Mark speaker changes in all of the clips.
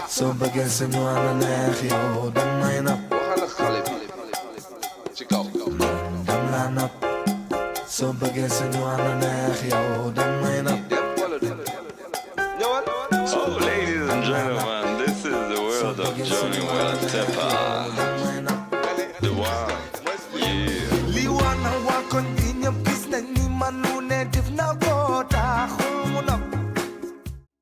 Speaker 1: So bëggee suñu ànd neex yow dam may napp
Speaker 2: waxal ak xale bi ci kaw
Speaker 1: dam laa napp soo bëggee suñu ànd neex yow dam may napp
Speaker 2: dem wala du ñëwal
Speaker 3: Oh, ladies and gentlemen, this is the world of Johnny Weltepa. The one, yeah.
Speaker 1: li wana waa koñ bi ñëpp gis nañ ni man lu ne def na ko taxul mu napp.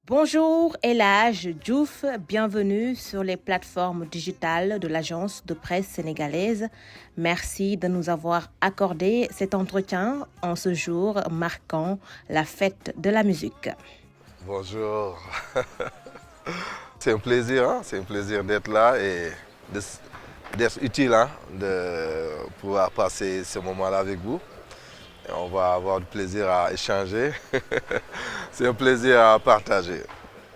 Speaker 4: Bonjour El Hadj Diouf, bienvenue sur les plateformes digitales de l'agence de presse sénégalaise. Merci de nous avoir accordé cet entretien en ce jour marquant la fête de la musique.
Speaker 5: Bonjour. C'est un plaisir d'être là et d'être utile, de pouvoir passer ce moment-là avec vous. Et on va avoir du plaisir à échanger. C'est un plaisir à partager.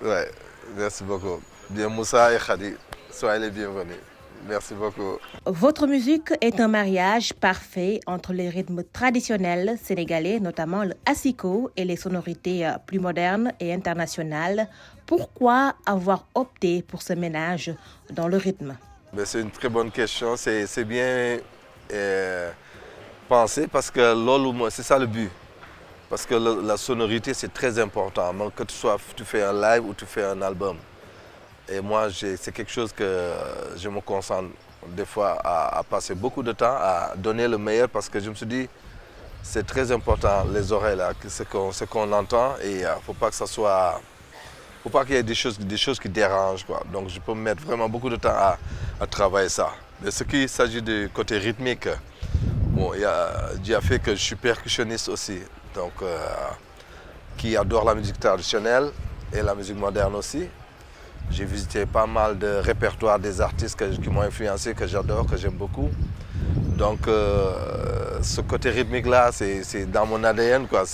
Speaker 5: Ouais, merci beaucoup. Bien Moussa et Khadi, soyez les bienvenus. Merci beaucoup.
Speaker 4: Votre musique est un mariage parfait entre les rythmes traditionnels sénégalais, notamment le asiko, et les sonorités plus modernes et internationales. Pourquoi avoir opté pour ce ménage dans le rythme?
Speaker 5: Mais c'est une très bonne question. C'est bien pensé parce que c'est ça le but. Parce que la sonorité, c'est très important. Donc, que tu fais un live ou tu fais un album. Et moi, c'est quelque chose que je me concentre des fois à passer beaucoup de temps à donner le meilleur parce que je me suis dit, c'est très important les oreilles là, ce qu'on entend et il faut pas que ça soit, faut pas qu'il y ait des choses qui dérangent quoi. Donc je peux mettre vraiment beaucoup de temps à travailler ça. Mais ce qui s'agit du côté rythmique, bon, il y a fait que je suis percussionniste aussi, donc qui adore la musique traditionnelle et la musique moderne aussi. J'ai visité pas mal de répertoires des artistes qui m'ont influencé, que j'adore, que j'aime beaucoup. Donc ce côté rythmique-là, c'est dans mon ADN, quoi.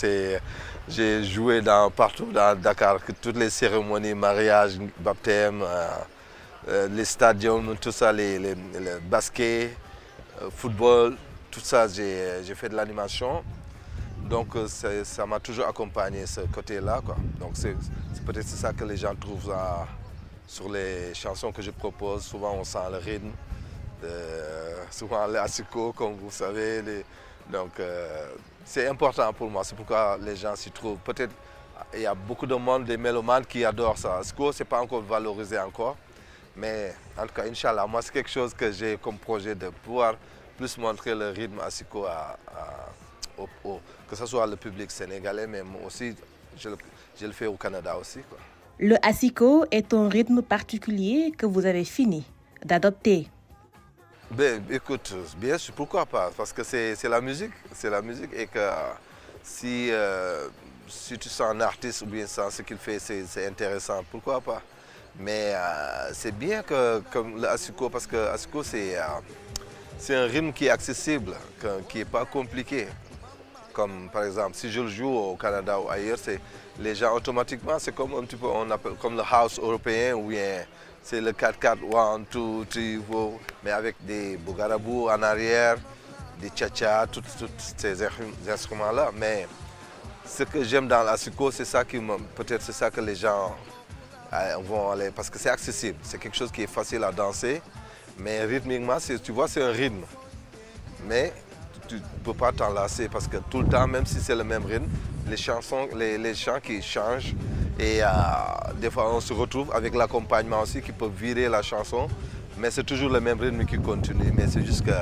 Speaker 5: J'ai joué partout dans Dakar, toutes les cérémonies, mariage, baptême, les stadiums, tout ça, les basket, football, tout ça, j'ai fait de l'animation. Donc ça m'a toujours accompagné, ce côté-là, quoi. Donc c'est peut-être ça que les gens trouvent sur les chansons que je propose. Souvent on sent le rythme, souvent les asiko, comme vous savez. Donc c'est important pour moi, c'est pourquoi les gens s'y trouvent. Peut-être il y a beaucoup de monde, des mélomanes qui adorent ça. Asiko, c'est pas encore valorisé encore. Mais en tout cas, Inch'Allah, moi c'est quelque chose que j'ai comme projet de pouvoir plus montrer le rythme asiko que ce soit le public sénégalais, mais moi aussi, je le fais au Canada aussi, quoi.
Speaker 4: Le asiko est un rythme particulier que vous avez fini d'adopter.
Speaker 5: Ben, écoute, bien sûr, pourquoi pas? Parce que c'est la musique et que si tu sens un artiste ou bien sens ce qu'il fait, c'est intéressant, pourquoi pas? Mais c'est bien comme le asiko, parce que asiko c'est un rythme qui est accessible, qui n'est pas compliqué. Comme par exemple, si je le joue au Canada ou ailleurs, les gens automatiquement, c'est comme un petit peu, on appelle comme le house européen ou bien c'est le 4-4, 1, 2, 3, 4, mais avec des bougarabou en arrière, des tcha-tcha, tous ces instruments-là. Mais ce que j'aime dans l'asiko, c'est ça peut-être c'est ça que les gens vont aller, parce que c'est accessible, c'est quelque chose qui est facile à danser, mais rythmiquement, tu vois, c'est un rythme. Mais tu ne peux pas t'en lasser parce que tout le temps, même si c'est le même rythme, les chants qui changent et des fois on se retrouve avec l'accompagnement aussi qui peut virer la chanson, mais c'est toujours le même rythme qui continue, mais c'est juste que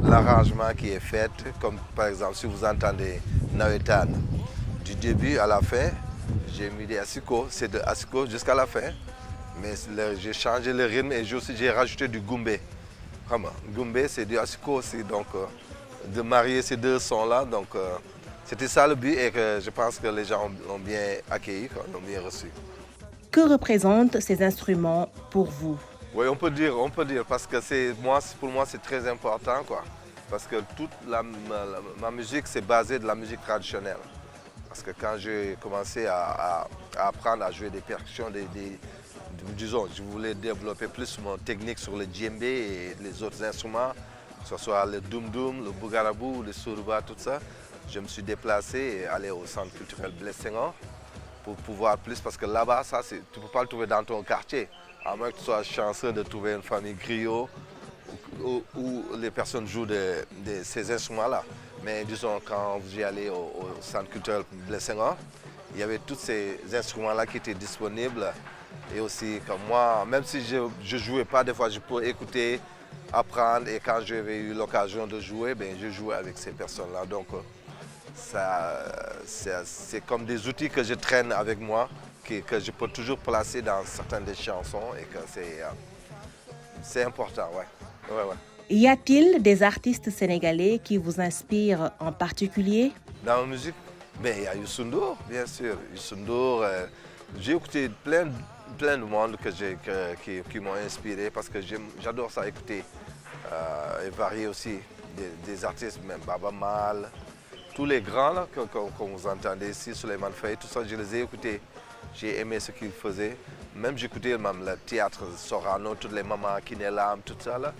Speaker 5: l'arrangement qui est fait, comme par exemple si vous entendez Nawetan, du début à la fin, j'ai mis des asiko, c'est de asiko jusqu'à la fin, mais j'ai changé le rythme et j'ai rajouté du goumbé. Vraiment, goumbé c'est du asiko aussi, donc de marier ces deux sons-là. Donc, c'était ça le but et que je pense que les gens l'ont bien accueilli, l'ont bien reçu.
Speaker 4: Que représentent ces instruments pour vous?
Speaker 5: Oui, on peut dire, parce que pour moi, c'est très important, quoi. Parce que toute ma musique, c'est basé de la musique traditionnelle. Parce que quand j'ai commencé à apprendre à jouer des percussions, disons, je voulais développer plus mon technique sur le djembé et les autres instruments, que ce soit le doum-doum, le bougarabou, le sourba, tout ça. Je me suis déplacé et allé au centre culturel Blaise Senghor. pour pouvoir plus, parce que là-bas, ça, tu ne peux pas le trouver dans ton quartier, à moins que tu sois chanceux de trouver une famille griot où les personnes jouent ces instruments-là. Mais disons, quand vous y allez au centre culturel Blaise Senghor, il y avait tous ces instruments-là qui étaient disponibles. Et aussi, comme moi, même si je ne jouais pas, des fois, je peux écouter, apprendre. Et quand j'avais eu l'occasion de jouer, ben, je jouais avec ces personnes-là. Donc, c'est comme des outils que je traîne avec moi, que je peux toujours placer dans certaines des chansons. Et que c'est important, ouais. Ouais, ouais.
Speaker 4: Y a-t-il des artistes sénégalais qui vous inspirent en particulier?
Speaker 5: Dans la musique, ben, il y a Youssou N'Dour, bien sûr. Youssou N'Dour, j'ai écouté plein de monde qui m'ont inspiré parce que j'adore ça écouter et varier aussi des artistes, même Baba Mal, tous les grands là, que vous entendez ici, Souleymane Faye, tout ça, je les ai écoutés. J'ai aimé ce qu'ils faisaient. Même j'écoutais même le théâtre Sorano, toutes les mamans Kinelam, tout ça là.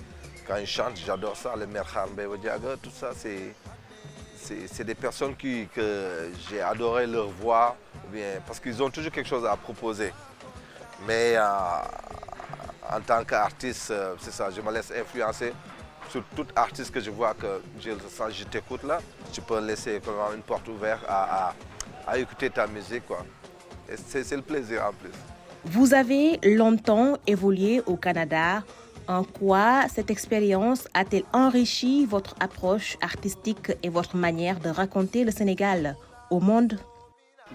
Speaker 5: Quand ils chantent, j'adore ça, les mères Kharmbe Wadiaga, tout ça, c'est des personnes que j'ai adoré leur voix, parce qu'ils ont toujours quelque chose à proposer. Mais en tant qu'artiste, c'est ça, je me laisse influencer sur tout artiste que je vois que je t'écoute là, tu peux laisser comme une porte ouverte à écouter ta musique, quoi. Et c'est le plaisir en plus.
Speaker 4: Vous avez longtemps évolué au Canada. En quoi cette expérience a-t-elle enrichi votre approche artistique et votre manière de raconter le Sénégal au monde?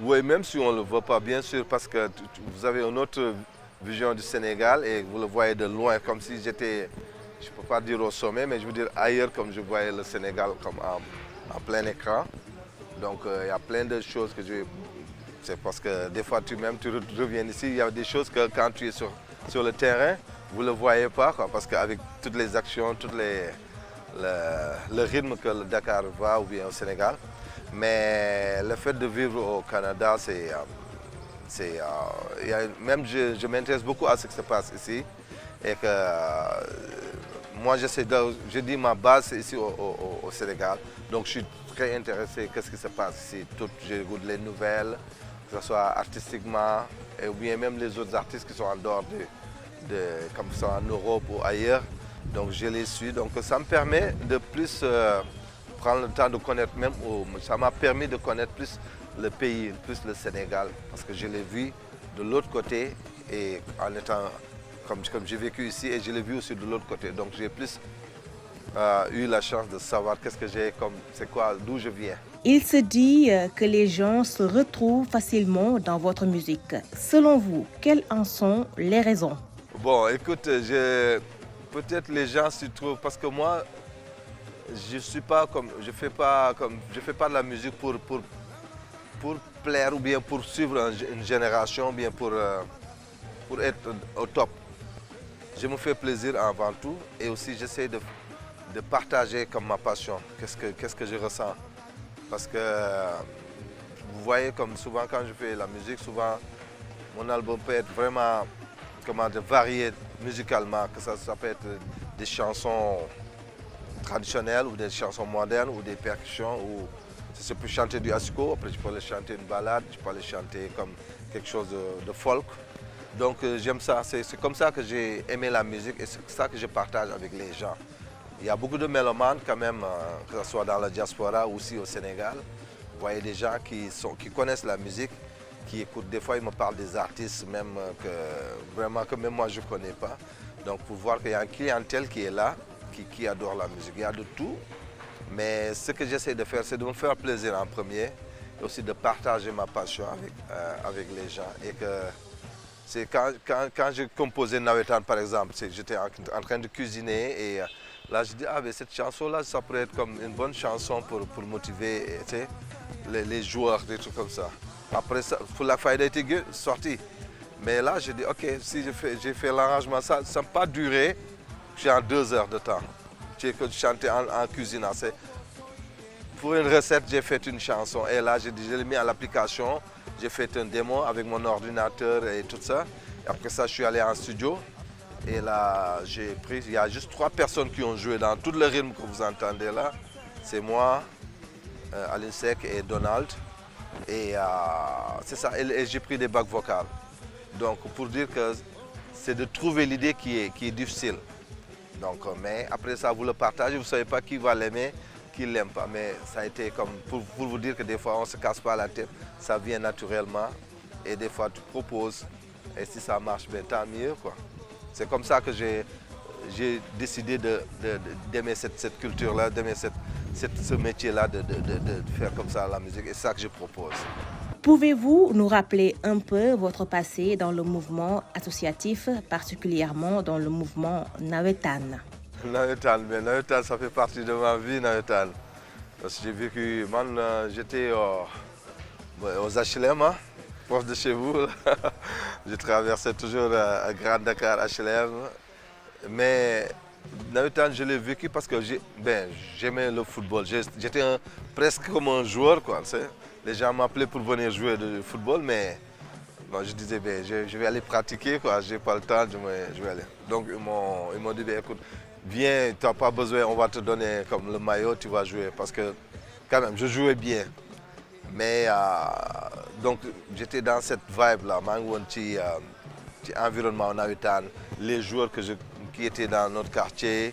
Speaker 5: Oui, même si on ne le voit pas, bien sûr, parce que vous avez une autre vision du Sénégal et vous le voyez de loin, comme si j'étais, je ne peux pas dire au sommet, mais je veux dire ailleurs, comme je voyais le Sénégal comme en plein écran. Donc il y a plein de choses que c'est parce que des fois tu reviens ici, il y a des choses que quand tu es sur le terrain, vous ne le voyez pas, quoi, parce qu'avec toutes les actions, le rythme que le Dakar va ou bien au Sénégal. Mais le fait de vivre au Canada, même je m'intéresse beaucoup à ce qui se passe ici. Et que moi, je dis ma base, c'est ici au Sénégal. Donc je suis très intéressé à ce qui se passe ici. J'écoute les nouvelles, que ce soit artistiquement, ou bien même les autres artistes qui sont en dehors comme ça en Europe ou ailleurs. Donc je les suis. Donc ça me permet de plus prendre le temps de connaître ça m'a permis de connaître plus le pays, plus le Sénégal, parce que je l'ai vu de l'autre côté et en étant comme j'ai vécu ici et je l'ai vu aussi de l'autre côté. Donc j'ai plus eu la chance de savoir c'est quoi, d'où je viens.
Speaker 4: Il se dit que les gens se retrouvent facilement dans votre musique. Selon vous, quelles en sont les raisons?
Speaker 5: Bon, écoute, peut-être les gens s'y trouvent parce que moi, je fais pas de la musique pour plaire ou bien pour suivre une génération, ou bien pour être au top. Je me fais plaisir avant tout et aussi j'essaie de partager comme ma passion, qu'est-ce que je ressens. Parce que vous voyez comme souvent quand je fais la musique, souvent mon album peut être vraiment varié musicalement, que ça peut être des chansons traditionnelles ou des chansons modernes ou des percussions ou je peux chanter du asiko, après je peux aller chanter une ballade, je peux aller chanter comme quelque chose de folk. Donc j'aime ça, c'est comme ça que j'ai aimé la musique et c'est ça que je partage avec les gens. Il y a beaucoup de mélomanes quand même, que ce soit dans la diaspora ou aussi au Sénégal. Vous voyez des gens qui connaissent la musique, qui écoutent, des fois ils me parlent des artistes même que même moi je ne connais pas. Donc pour voir qu'il y a une clientèle qui est là, qui adore la musique. Il y a de tout, mais ce que j'essaie de faire, c'est de me faire plaisir en premier et aussi de partager ma passion avec les gens. Et que c'est quand j'ai composé Nawetan par exemple, j'étais en train de cuisiner et là je dis mais cette chanson-là, ça pourrait être comme une bonne chanson pour motiver les joueurs, des trucs comme ça. Après ça, pour la faille était sortie. Mais là, j'ai dit, ok, si j'ai fait l'arrangement, ça n'a pas duré, j'ai en 2 heures de temps. J'ai chanté en cuisinant. Pour une recette, j'ai fait une chanson. Et là, je l'ai mis à l'application. J'ai fait un démo avec mon ordinateur et tout ça. Et après ça, je suis allé en studio. Et là, il y a juste 3 personnes qui ont joué dans tout le rythme que vous entendez là. C'est moi, Aline Sek et Donald. Et c'est ça, et j'ai pris des bacs vocales. Donc pour dire que c'est de trouver l'idée qui est difficile. Donc, mais après ça, vous le partagez, vous ne savez pas qui va l'aimer, qui ne l'aime pas. Mais ça a été comme pour vous dire que des fois, on ne se casse pas la tête, ça vient naturellement. Et des fois, tu proposes. Et si ça marche, ben, tant mieux, quoi. C'est comme ça que j'ai décidé d'aimer cette culture-là, d'aimer ce métier-là, de faire comme ça la musique. Et c'est ça que je propose.
Speaker 4: Pouvez-vous nous rappeler un peu votre passé dans le mouvement associatif, particulièrement dans le mouvement Nawetan?
Speaker 5: Nawetan, mais Nawetan, ça fait partie de ma vie, Nawetan. Parce que j'ai vécu, j'étais aux HLM, hein, proche de chez vous. Je traversais toujours à Grand Dakar, HLM. Mais Nawetan, je l'ai vécu parce que j'aimais le football. J'étais presque comme un joueur, quoi. Les gens m'appelaient pour venir jouer du football, mais bon, je disais, je vais aller pratiquer, quoi. Je n'ai pas le temps, je vais aller. Donc ils m'ont dit, écoute, viens, tu n'as pas besoin, on va te donner comme le maillot, tu vas jouer. Parce que quand même, je jouais bien. Mais donc j'étais dans cette vibe-là, petit environnement Nawetan. Les joueurs qui étaient dans notre quartier,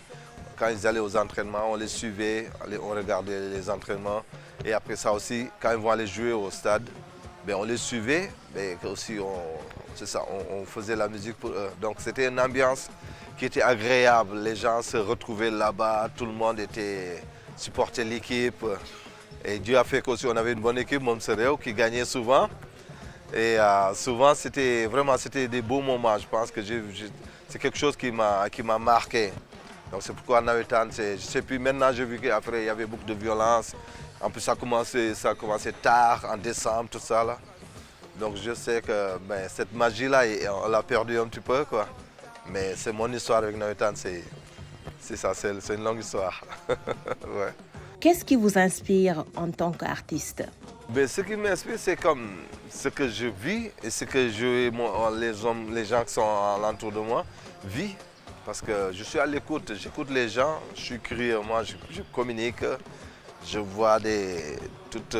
Speaker 5: quand ils allaient aux entraînements, on les suivait, on regardait les entraînements. Et après ça aussi, quand ils vont aller jouer au stade, on les suivait, mais aussi on faisait la musique pour eux. Donc c'était une ambiance qui était agréable. Les gens se retrouvaient là-bas, tout le monde supportait l'équipe. Et Dieu a fait qu'aussi on avait une bonne équipe, Momsereo, qui gagnait souvent. Et souvent c'était des beaux moments. Je pense que c'est quelque chose qui m'a marqué. Donc c'est pourquoi Nawetan, je ne sais plus, maintenant j'ai vu qu'après il y avait beaucoup de violence. En plus ça a commencé tard, en décembre, tout ça là. Donc je sais que cette magie-là, on l'a perdue un petit peu, quoi. Mais c'est mon histoire avec Nawetan, c'est ça, c'est une longue histoire. Ouais.
Speaker 4: Qu'est-ce qui vous inspire en tant qu'artiste?
Speaker 5: Ce qui m'inspire, c'est comme ce que je vis et ce que les gens qui sont alentour de moi vivent. Parce que je suis à l'écoute, j'écoute les gens, je suis curieux, moi je communique, je vois toutes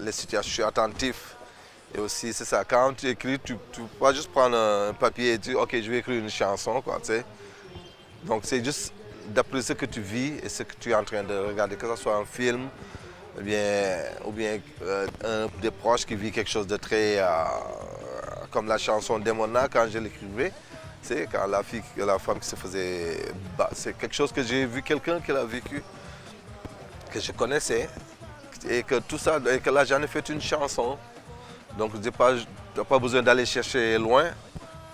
Speaker 5: les situations, je suis attentif. Et aussi, c'est ça, quand tu écris, tu peux pas juste prendre un papier et dire ok, je vais écrire une chanson, quoi, tu sais. Donc c'est juste d'après ce que tu vis et ce que tu es en train de regarder, que ce soit un film ou bien des proches qui vivent quelque chose de très... comme la chanson Demona, quand je l'écrivais, c'est quand la femme qui se faisait... c'est quelque chose que j'ai vu quelqu'un qui l'a vécu, que je connaissais, et que tout ça, et que là j'en ai fait une chanson. Donc tu n'as pas besoin d'aller chercher loin.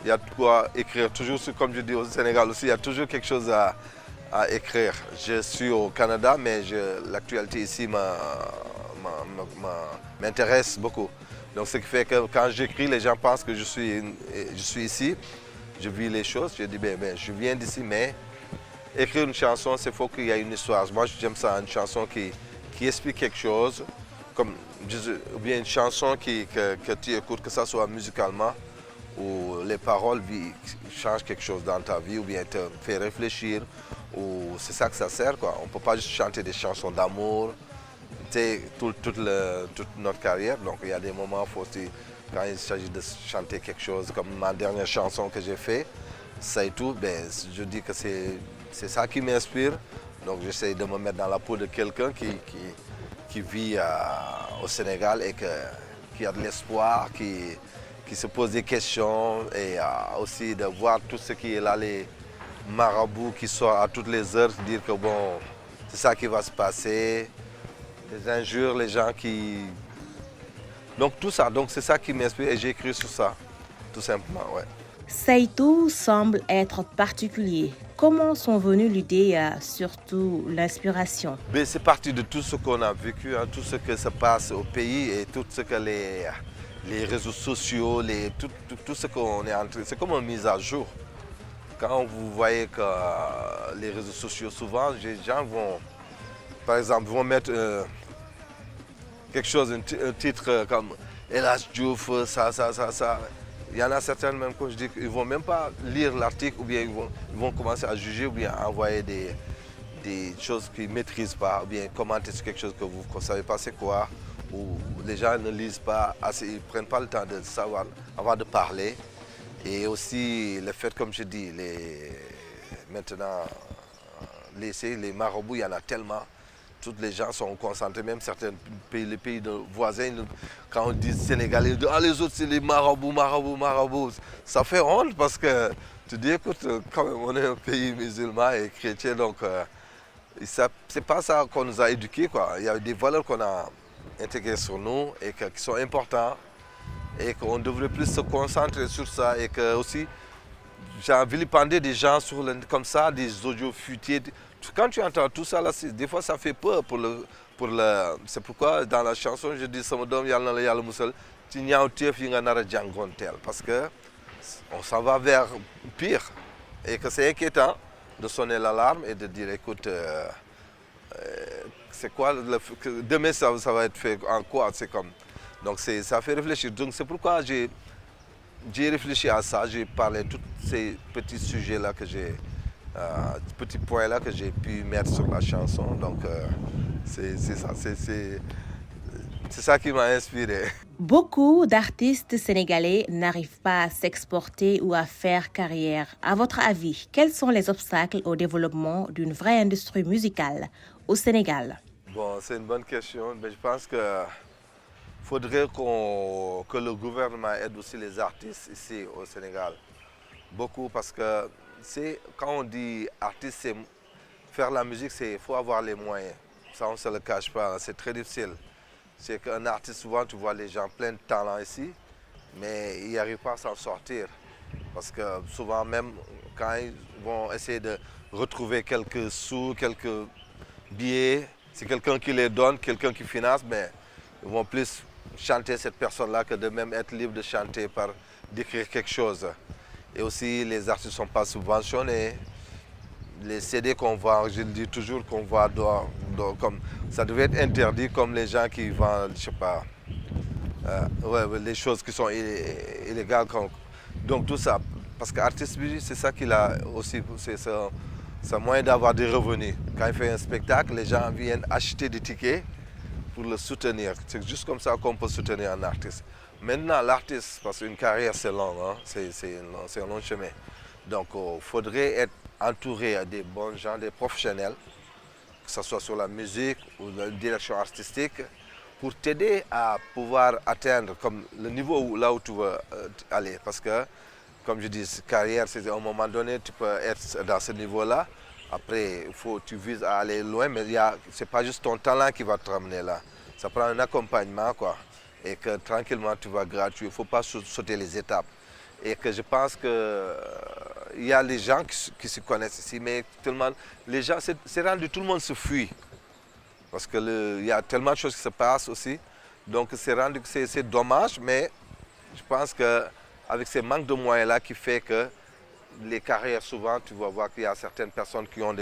Speaker 5: Il y a de quoi écrire. Toujours, comme je dis au Sénégal aussi, il y a toujours quelque chose à écrire. Je suis au Canada, mais l'actualité ici m'intéresse beaucoup. Donc ce qui fait que quand j'écris, les gens pensent que je suis ici, je vis les choses. Je dis, je viens d'ici, mais écrire une chanson, c'est faut qu'il y ait une histoire. Moi, j'aime ça, une chanson qui explique quelque chose, ou bien une chanson que tu écoutes, que ça soit musicalement, où les paroles changent quelque chose dans ta vie, ou bien te fait réfléchir, ou c'est ça que ça sert, quoi. On ne peut pas juste chanter des chansons d'amour, toute notre carrière. Donc il y a des moments, quand il s'agit de chanter quelque chose, comme ma dernière chanson que j'ai faite, ça et tout, je dis que c'est ça qui m'inspire. Donc j'essaie de me mettre dans la peau de quelqu'un qui vit au Sénégal et qui a de l'espoir, qui se pose des questions, et aussi de voir tout ce qui est là, les marabouts qui sont à toutes les heures, dire que bon, c'est ça qui va se passer, les injures, les gens qui... Donc tout ça, donc c'est ça qui m'inspire et j'ai écrit sur ça, tout simplement, ouais.
Speaker 4: Seytou semble être particulier. Comment sont venues l'idée, surtout l'inspiration?
Speaker 5: C'est parti de tout ce qu'on a vécu, hein, tout ce qui se passe au pays et tout ce que les réseaux sociaux, tout ce qu'on est en train... C'est comme une mise à jour. Quand vous voyez que les réseaux sociaux, souvent, les gens vont, par exemple, mettre quelque chose, un titre comme El Hadj Diouf, ça. Il y en a certains, même quand je dis qu'ils ne vont même pas lire l'article, ou bien ils vont commencer à juger, ou bien à envoyer des choses qu'ils ne maîtrisent pas, ou bien commenter sur quelque chose que vous ne savez pas c'est quoi, où les gens ne lisent pas assez, ils ne prennent pas le temps de savoir avant de parler. Et aussi le fait, comme je dis, maintenant, les marabouts, il y en a tellement. Tous les gens sont concentrés, même certains pays, les pays voisins, quand on dit Sénégalais, ils disent ah, les autres c'est les marabouts, marabouts, marabouts. Ça fait honte parce que tu dis, écoute, quand même, on est un pays musulman et chrétien, donc c'est pas ça qu'on nous a éduqués, quoi. Il y a des valeurs qu'on a intégrées sur nous et qui sont importantes et qu'on devrait plus se concentrer sur ça et que aussi, j'ai vilipender des gens comme ça, des audios futés. Quand tu entends tout ça, là, des fois ça fait peur c'est pourquoi dans la chanson je dis sama doom yàlla na la yàlla musal ci ñaawteef yi nga nar a jànkoonteel parce que on s'en va vers pire et que c'est inquiétant de sonner l'alarme et de dire écoute c'est quoi demain ça va être fait en quoi, c'est comme donc ça fait réfléchir. Donc c'est pourquoi j'ai réfléchi à ça, j'ai parlé de tous ces petits sujets-là petits points-là que j'ai pu mettre sur la chanson. Donc c'est ça qui m'a inspiré.
Speaker 4: Beaucoup d'artistes sénégalais n'arrivent pas à s'exporter ou à faire carrière. À votre avis, quels sont les obstacles au développement d'une vraie industrie musicale au Sénégal?
Speaker 5: Bon, c'est une bonne question, mais je pense que faudrait que le gouvernement aide aussi les artistes ici au Sénégal. Beaucoup parce que quand on dit artiste, faire la musique, il faut avoir les moyens. Ça, on ne se le cache pas, c'est très difficile. C'est qu'un artiste, souvent, tu vois les gens plein de talent ici, mais ils n'arrivent pas à s'en sortir. Parce que souvent, même quand ils vont essayer de retrouver quelques sous, quelques billets, c'est quelqu'un qui les donne, quelqu'un qui finance, mais ils vont plus chanter cette personne-là que de même être libre de chanter d'écrire quelque chose. Et aussi, les artistes ne sont pas subventionnés. Les CD qu'on vend, je le dis toujours qu'on voit comme ça devait être interdit comme les gens qui vendent, je sais pas, les choses qui sont illégales. Donc tout ça, parce qu'artiste, c'est ça qu'il a aussi, c'est un moyen d'avoir des revenus. Quand il fait un spectacle, les gens viennent acheter des tickets pour le soutenir. C'est juste comme ça qu'on peut soutenir un artiste. Maintenant, l'artiste, parce qu'une carrière c'est long, hein, c'est un long chemin. Donc il faudrait être entouré des bons gens, des professionnels, que ce soit sur la musique ou la direction artistique, pour t'aider à pouvoir atteindre comme le niveau là où tu veux aller. Parce que, comme je dis, carrière, c'est à un moment donné, tu peux être dans ce niveau-là. Après, tu vises à aller loin, mais ce n'est pas juste ton talent qui va te ramener là. Ça prend un accompagnement, quoi. Et que tranquillement, tu vas gratuit. Il ne faut pas sauter les étapes. Et que je pense qu'il y a les gens qui se connaissent ici, mais tellement, les gens, c'est rendu, tout le monde se fuit. Parce qu'il y a tellement de choses qui se passent aussi. Donc c'est rendu que c'est dommage, mais je pense qu'avec ces manques de moyens-là qui fait que les carrières, souvent, tu vas voir qu'il y a certaines personnes qui ont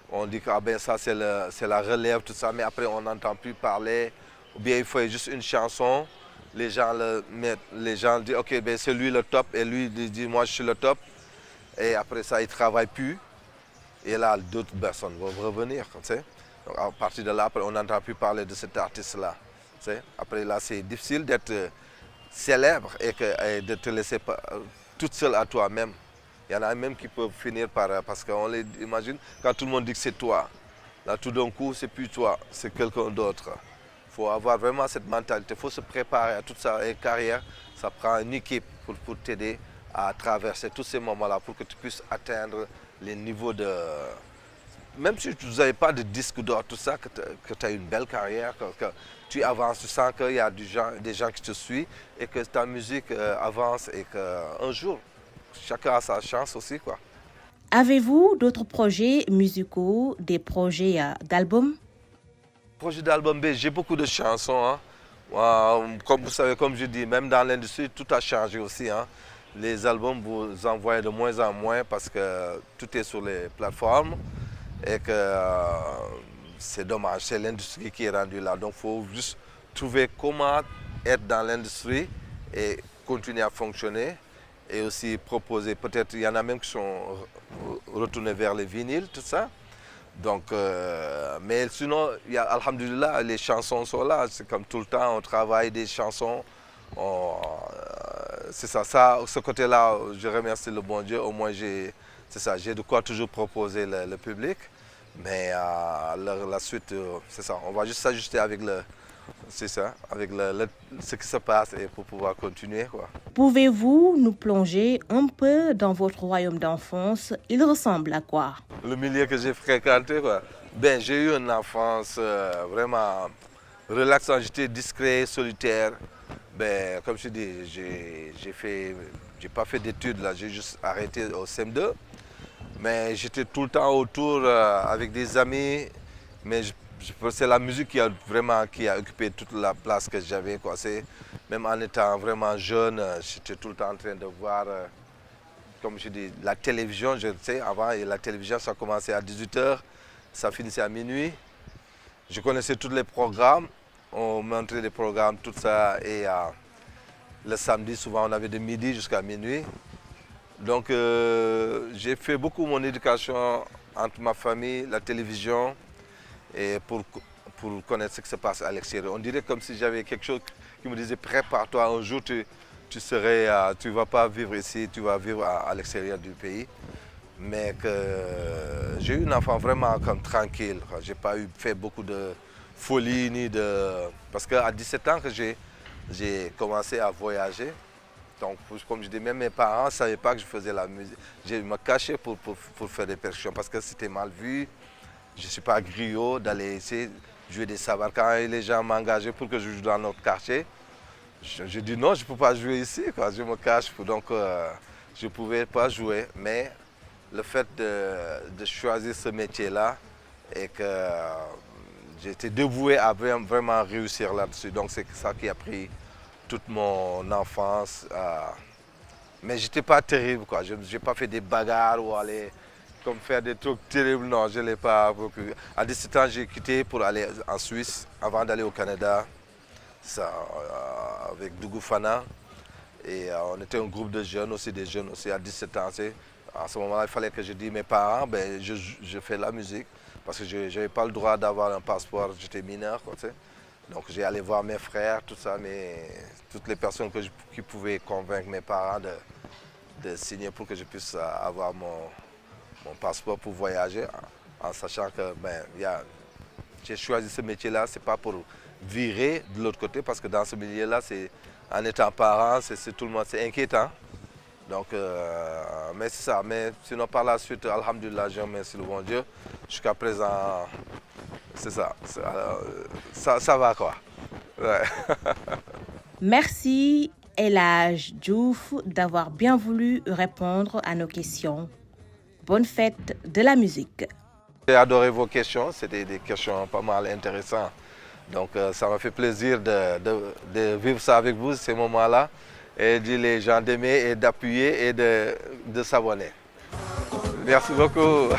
Speaker 5: on dit que ah ben, ça c'est la relève, tout ça, mais après on n'entend plus parler. Ou bien il faut juste une chanson, les gens disent ok, ben, c'est lui le top, et lui il dit moi je suis le top. Et après ça, il ne travaille plus. Et là, d'autres personnes vont revenir. Tu sais. Donc, à partir de là, après, on n'entend plus parler de cet artiste-là. Tu sais. Après là, c'est difficile d'être célèbre et de te laisser toute seule à toi-même. Il y en a même qui peuvent finir parce qu'on les imagine, quand tout le monde dit que c'est toi, là tout d'un coup, c'est plus toi, c'est quelqu'un d'autre. Il faut avoir vraiment cette mentalité, il faut se préparer à toute sa carrière. Ça prend une équipe pour t'aider à traverser tous ces moments-là pour que tu puisses atteindre les niveaux de... Même si tu n'avais pas de disque d'or, tout ça, que tu as une belle carrière, que tu avances, tu sens qu'il y a des gens qui te suivent et que ta musique avance et qu'un jour, chacun a sa chance aussi, quoi.
Speaker 4: Avez-vous d'autres projets musicaux, des projets d'albums?
Speaker 5: Projet d'album, j'ai beaucoup de chansons. Hein. Comme vous savez, comme je dis, même dans l'industrie, tout a changé aussi. Hein. Les albums, vous envoyez de moins en moins parce que tout est sur les plateformes et que c'est dommage, c'est l'industrie qui est rendue là. Donc il faut juste trouver comment être dans l'industrie et continuer à fonctionner et aussi proposer, peut-être il y en a même qui sont retournés vers les vinyles, tout ça. Donc, mais sinon, alhamdoulilah, les chansons sont là. C'est comme tout le temps, on travaille des chansons. C'est ça, ce côté-là, je remercie le bon Dieu. Au moins, j'ai de quoi toujours proposer le public. Mais la suite, c'est ça. On va juste s'ajuster avec ce qui se passe et pour pouvoir continuer, quoi.
Speaker 4: Pouvez-vous nous plonger un peu dans votre royaume d'enfance? Il ressemble à quoi?
Speaker 5: Le milieu que j'ai fréquenté, quoi. Ben, j'ai eu une enfance vraiment relaxante. J'étais discret, solitaire. Ben, comme je dis, j'ai pas fait d'études là. J'ai juste arrêté au CM2. Mais j'étais tout le temps autour avec des amis. Mais c'est la musique qui a occupé toute la place que j'avais, quoi. Même en étant vraiment jeune, j'étais tout le temps en train de voir, comme je dis, la télévision. Je sais, avant, la télévision, ça commençait à 18h, ça finissait à minuit. Je connaissais tous les programmes. On montrait les programmes, tout ça. Et le samedi, souvent, on avait de midi jusqu'à minuit. Donc, j'ai fait beaucoup mon éducation entre ma famille, la télévision, et pour connaître ce qui se passe à l'extérieur. On dirait comme si j'avais quelque chose qui me disait prépare-toi, un jour tu ne vas pas vivre ici, tu vas vivre à l'extérieur du pays. Mais que j'ai eu une enfance vraiment comme tranquille. Je n'ai pas fait beaucoup de folie ni de... Parce qu'à 17 ans que j'ai commencé à voyager. Donc, comme je dis, même mes parents ne savaient pas que je faisais la musique. Je me cachais pour faire des percussions parce que c'était mal vu. Je ne suis pas griot d'aller essayer de jouer des savars. Quand les gens m'engageaient pour que je joue dans notre quartier, je dis non, je ne peux pas jouer ici, quoi. Je me cache. Donc, je ne pouvais pas jouer. Mais le fait de choisir ce métier-là et que j'étais dévoué à vraiment réussir là-dessus. Donc, c'est ça qui a pris toute mon enfance. Mais je n'étais pas terrible, quoi. Je n'ai pas fait des bagarres ou aller comme faire des trucs terribles. Non, je ne l'ai pas beaucoup. À 17 ans, j'ai quitté pour aller en Suisse avant d'aller au Canada. Ça, avec Dougou Fana. Et on était un groupe de jeunes aussi, des jeunes aussi à 17 ans. À ce moment-là, il fallait que je dise à mes parents, ben, je fais la musique. Parce que je n'avais pas le droit d'avoir un passeport, j'étais mineur, quoi, tu sais. Donc j'ai allé voir mes frères, tout ça, mais toutes les personnes qui pouvaient convaincre mes parents de signer pour que je puisse avoir mon passeport pour voyager, en sachant que ben, j'ai choisi ce métier-là, ce n'est pas pour virer de l'autre côté, parce que dans ce milieu-là, en étant parent, tout le monde, c'est inquiétant. Donc, mais c'est ça. Mais sinon, par la suite, alhamdoulilah, je remercie le bon Dieu. Jusqu'à présent, c'est ça. Ça va, quoi. Ouais.
Speaker 4: Merci, El Hadj Diouf, d'avoir bien voulu répondre à nos questions. Bonne fête de la musique.
Speaker 5: J'ai adoré vos questions. C'était des questions pas mal intéressantes. Donc, ça m'a fait plaisir de vivre ça avec vous, ces moments-là. Et dire les gens d'aimer et d'appuyer et de s'abonner. Merci beaucoup.